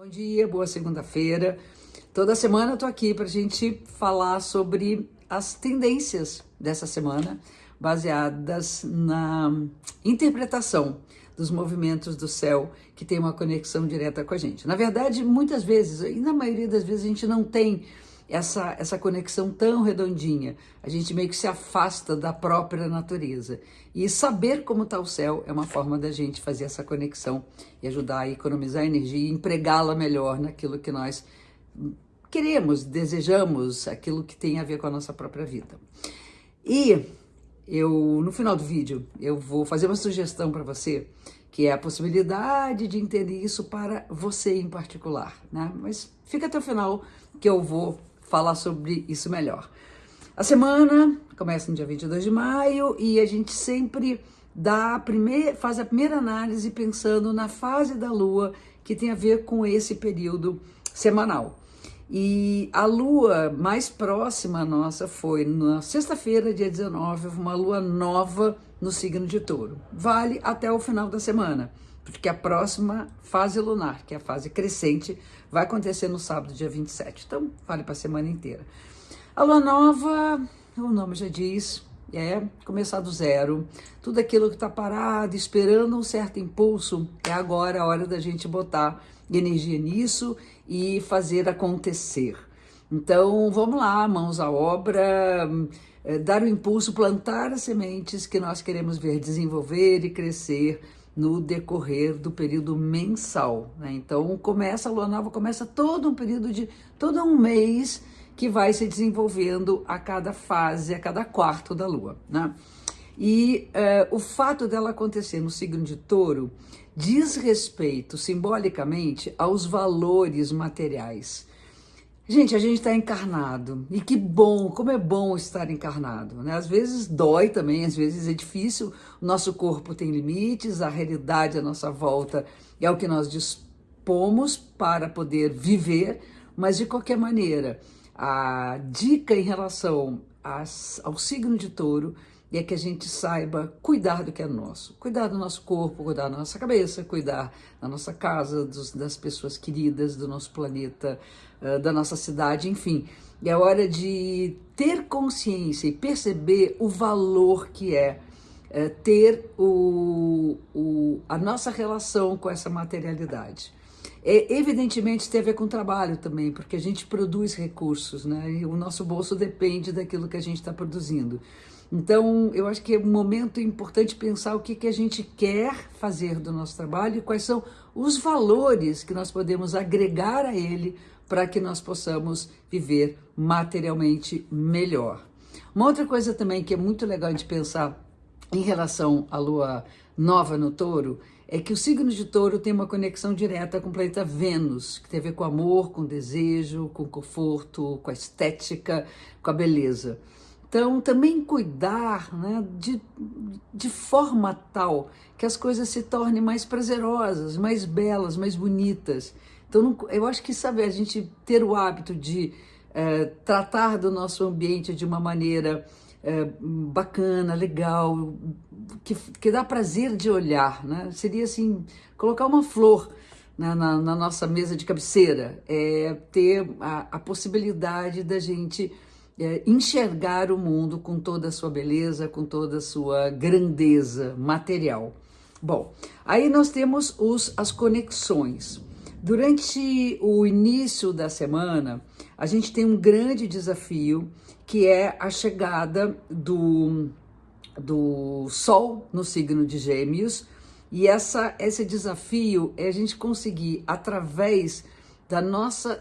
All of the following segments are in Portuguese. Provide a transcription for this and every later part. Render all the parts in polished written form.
Bom dia, boa segunda-feira. Toda semana eu tô aqui para a gente falar sobre as tendências dessa semana, baseadas na interpretação dos movimentos do céu que tem uma conexão direta com a gente. Na verdade, muitas vezes, e na maioria das vezes, a gente não tem essa conexão tão redondinha. A gente meio que se afasta da própria natureza. E saber como está o céu é uma forma da gente fazer essa conexão e ajudar a economizar energia e empregá-la melhor naquilo que nós queremos, desejamos, aquilo que tem a ver com a nossa própria vida. E no final do vídeo, eu vou fazer uma sugestão para você, que é a possibilidade de entender isso para você em particular, né? Mas fica até o final que eu vou falar sobre isso melhor. A semana começa no dia 22 de maio e a gente sempre faz a primeira análise pensando na fase da Lua que tem a ver com esse período semanal. E a Lua mais próxima nossa foi na sexta-feira, dia 19, uma Lua nova no signo de Touro. Vale até o final da semana, porque a próxima fase lunar, que é a fase crescente, vai acontecer no sábado, dia 27. Então, vale para a semana inteira. A Lua nova, o nome já diz, é começar do zero. Tudo aquilo que está parado, esperando um certo impulso, é agora a hora da gente botar energia nisso e fazer acontecer. Então, vamos lá, mãos à obra, dar o impulso, plantar as sementes que nós queremos ver desenvolver e crescer no decorrer do período mensal, né? Então, a Lua Nova começa todo um período de todo um mês que vai se desenvolvendo a cada fase, a cada quarto da Lua, né? E o fato dela acontecer no signo de Touro diz respeito simbolicamente aos valores materiais. Gente, a gente está encarnado, e que bom, como é bom estar encarnado, né? Às vezes dói também, às vezes é difícil, o nosso corpo tem limites, a realidade à nossa volta é o que nós dispomos para poder viver, mas de qualquer maneira, a dica em relação ao signo de Touro é que a gente saiba cuidar do que é nosso, cuidar do nosso corpo, cuidar da nossa cabeça, cuidar da nossa casa, das pessoas queridas, do nosso planeta, da nossa cidade, enfim. É hora de ter consciência e perceber o valor que é ter a nossa relação com essa materialidade. Evidentemente tem a ver com trabalho também, porque a gente produz recursos, né? E o nosso bolso depende daquilo que a gente está produzindo. Então, eu acho que é um momento importante pensar o que a gente quer fazer do nosso trabalho e quais são os valores que nós podemos agregar a ele para que nós possamos viver materialmente melhor. Uma outra coisa também que é muito legal de pensar em relação à Lua Nova no Touro é que o signo de Touro tem uma conexão direta com o planeta Vênus, que tem a ver com amor, com desejo, com conforto, com a estética, com a beleza. Então, também cuidar, né, de forma tal que as coisas se tornem mais prazerosas, mais belas, mais bonitas. Então, eu acho que, sabe, a gente ter o hábito de tratar do nosso ambiente de uma maneira bacana, legal, que dá prazer de olhar, né? Seria assim, colocar uma flor na nossa mesa de cabeceira, ter a possibilidade da gente enxergar o mundo com toda a sua beleza, com toda a sua grandeza material. Bom, aí nós temos as conexões. Durante o início da semana, a gente tem um grande desafio, que é a chegada do Sol no signo de Gêmeos, e esse desafio é a gente conseguir, através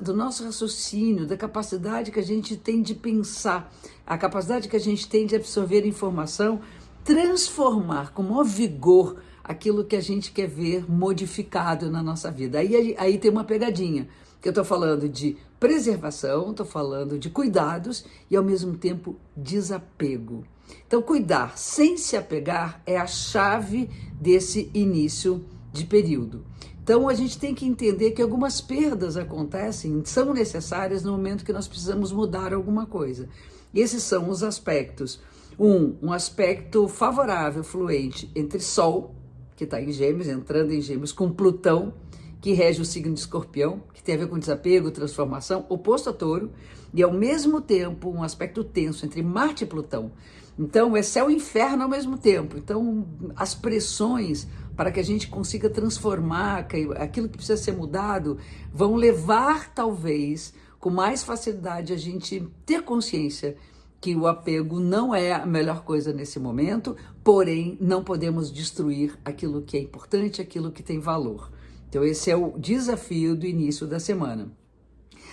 do nosso raciocínio, da capacidade que a gente tem de pensar, a capacidade que a gente tem de absorver informação, transformar com maior vigor aquilo que a gente quer ver modificado na nossa vida. Aí tem uma pegadinha, que eu estou falando de preservação, estou falando de cuidados e, ao mesmo tempo, desapego. Então, cuidar sem se apegar é a chave desse início de período. Então, a gente tem que entender que algumas perdas acontecem, são necessárias no momento que nós precisamos mudar alguma coisa. Esses são os aspectos. Um aspecto favorável, fluente, entre Sol, que está em Gêmeos, entrando em Gêmeos, com Plutão, que rege o signo de Escorpião, que tem a ver com desapego, transformação, oposto a Touro, e ao mesmo tempo um aspecto tenso entre Marte e Plutão. Então é céu e inferno ao mesmo tempo. Então as pressões para que a gente consiga transformar aquilo que precisa ser mudado vão levar talvez com mais facilidade a gente ter consciência que o apego não é a melhor coisa nesse momento, porém não podemos destruir aquilo que é importante, aquilo que tem valor. Então esse é o desafio do início da semana.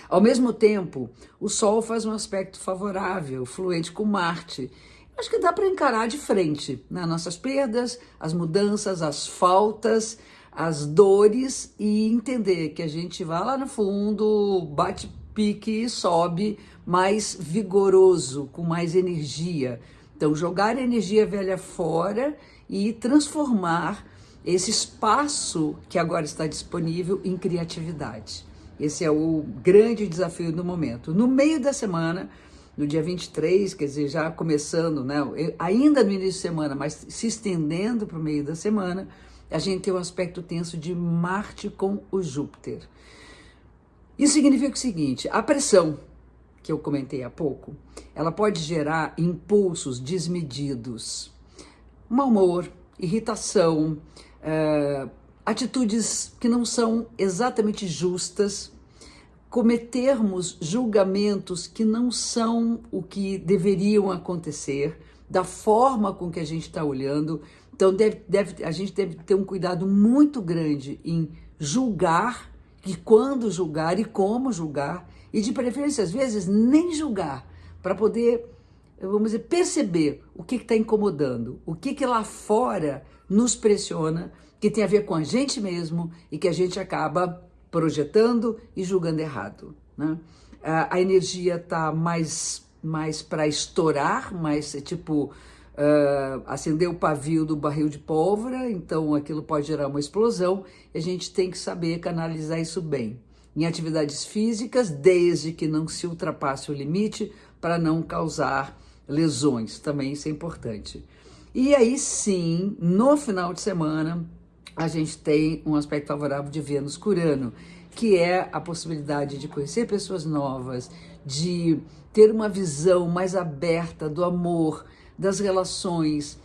Ao mesmo tempo, o Sol faz um aspecto favorável, fluente com Marte. Acho que dá para encarar de frente, né? Nossas perdas, as mudanças, as faltas, as dores e entender que a gente vai lá no fundo, bate pique e sobe mais vigoroso, com mais energia. Então jogar a energia velha fora e transformar esse espaço que agora está disponível em criatividade. Esse é o grande desafio do momento. No meio da semana, no dia 23, quer dizer, já começando, né, ainda no início de semana, mas se estendendo para o meio da semana, a gente tem um aspecto tenso de Marte com o Júpiter. Isso significa o seguinte, a pressão que eu comentei há pouco, ela pode gerar impulsos desmedidos, mau humor, irritação, atitudes que não são exatamente justas, cometermos julgamentos que não são o que deveriam acontecer, da forma com que a gente está olhando. Então a gente deve ter um cuidado muito grande em julgar, e quando julgar e como julgar, e de preferência às vezes nem julgar, para poder, vamos dizer, perceber o que está incomodando, o que lá fora nos pressiona, que tem a ver com a gente mesmo e que a gente acaba projetando e julgando errado, né? A energia está mais para estourar, mais tipo acender o pavio do barril de pólvora, então aquilo pode gerar uma explosão e a gente tem que saber canalizar isso bem. Em atividades físicas, desde que não se ultrapasse o limite para não causar lesões, também isso é importante. E aí sim, no final de semana, a gente tem um aspecto favorável de Vênus com Urano, que é a possibilidade de conhecer pessoas novas, de ter uma visão mais aberta do amor, das relações,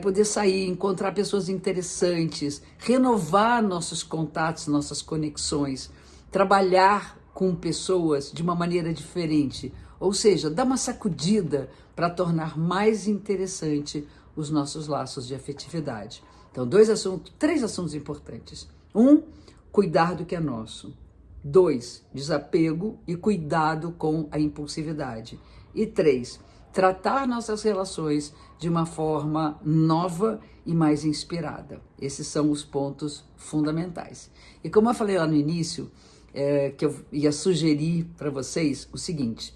poder sair, encontrar pessoas interessantes, renovar nossos contatos, nossas conexões, trabalhar com pessoas de uma maneira diferente, ou seja, dar uma sacudida para tornar mais interessante os nossos laços de afetividade. Então, três assuntos importantes. 1, cuidar do que é nosso. 2, desapego e cuidado com a impulsividade. E 3, tratar nossas relações de uma forma nova e mais inspirada. Esses são os pontos fundamentais. E como eu falei lá no início, que eu ia sugerir para vocês o seguinte,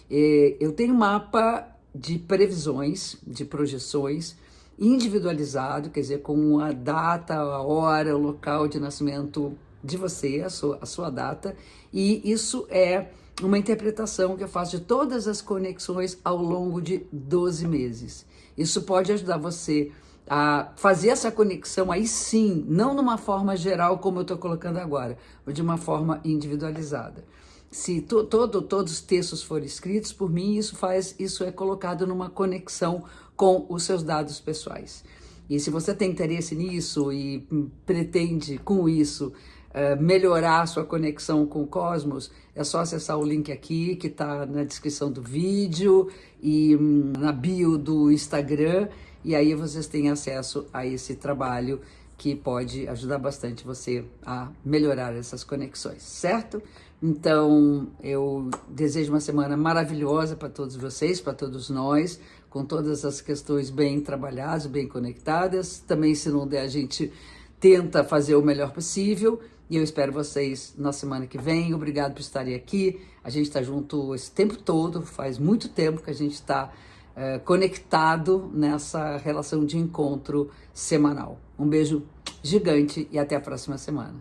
eu tenho um mapa de previsões, de projeções, individualizado, quer dizer, com a data, a hora, o local de nascimento de você, a sua data, e isso é uma interpretação que eu faço de todas as conexões ao longo de 12 meses. Isso pode ajudar você a fazer essa conexão aí sim, não numa forma geral como eu estou colocando agora, mas de uma forma individualizada. Se todos os textos forem escritos por mim, isso é colocado numa conexão com os seus dados pessoais. E se você tem interesse nisso e pretende com isso melhorar a sua conexão com o cosmos, é só acessar o link aqui que está na descrição do vídeo e na bio do Instagram, e aí vocês têm acesso a esse trabalho que pode ajudar bastante você a melhorar essas conexões, certo? Então, eu desejo uma semana maravilhosa para todos vocês, para todos nós, com todas as questões bem trabalhadas, bem conectadas. Também, se não der, a gente tenta fazer o melhor possível. E eu espero vocês na semana que vem. Obrigado por estarem aqui. A gente está junto esse tempo todo, faz muito tempo que a gente está conectado nessa relação de encontro semanal. Um beijo gigante e até a próxima semana.